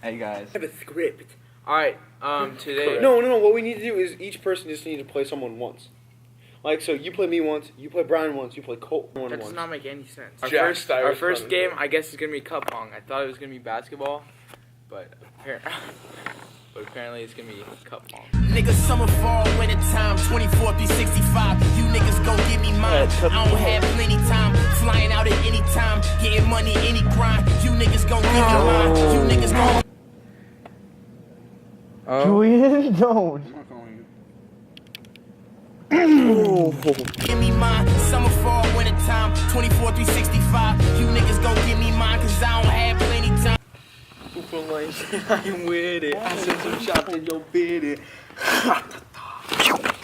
Hey guys. I have a script. Alright, today. No. What we need to do is each person just needs to play someone once. Like, so you play me once, you play Brian once, you play Colt once. That does not make any sense. Jack Our first game, I guess, is gonna be cup pong. I thought it was gonna be basketball, but apparently it's gonna be cup pong. Niggas summer, fall, winter time, 24 through 65. You niggas gon' give me mine. I don't have plenty time. Flying out at any time, getting money, any grind. You niggas gon' give me mine. You niggas gon' Julian, don't. give me mine. Summer, fall, winter time, 24 through 65. You niggas gon' give me mine, cause I don't have plenty time. I'm with it. I sent some shots and yo bid it.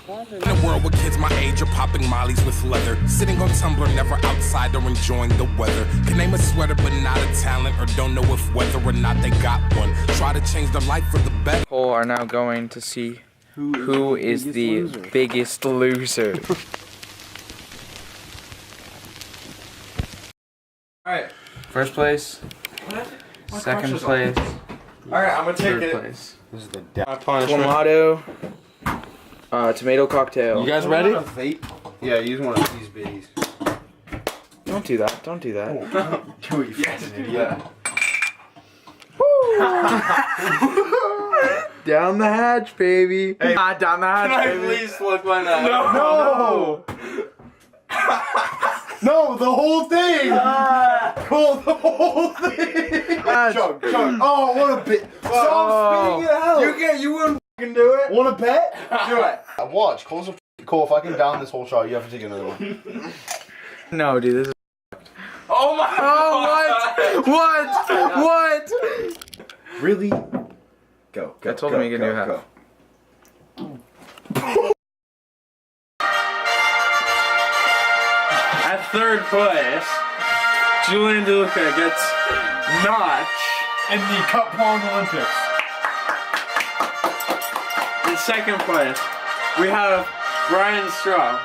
In a world where kids my age are popping mollies with leather, sitting on Tumblr, never outside or enjoying the weather. Can name a sweater but not a talent, or don't know if whether or not they got one. Try to change their life for the better. Cole are now going to see who is the biggest loser. Alright. First place. Second place. Alright, I'm gonna Third place. This is the Clamato. Tomato cocktail. You guys ready? Yeah, use one of these biddies. Don't do that. Don't do that. Joey, you fucking idiot. Down the hatch, baby. Hey, down the hatch, baby. please look my nose? No. No, the whole thing! Cool, the whole thing! Chug. Oh, what a bit. Stop spitting it out! You wouldn't fucking do it. Want to bet? Do it. Watch, Cole's a Cole, if I can down this whole shot, you have to take another one. No, dude, this is. Oh my Oh, what? Really? Go. I told him he could do half. At third place, Julian DeLuca gets Notch In the Cup Pong Olympics. in second place. We have Brian Straw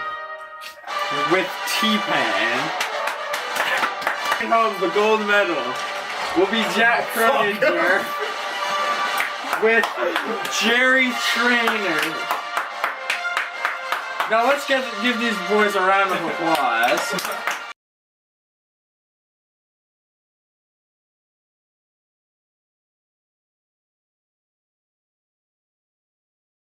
with T-Pan. Home, the gold medal will be Jack Croninger with Jerry Trainer. Now let's give these boys a round of applause.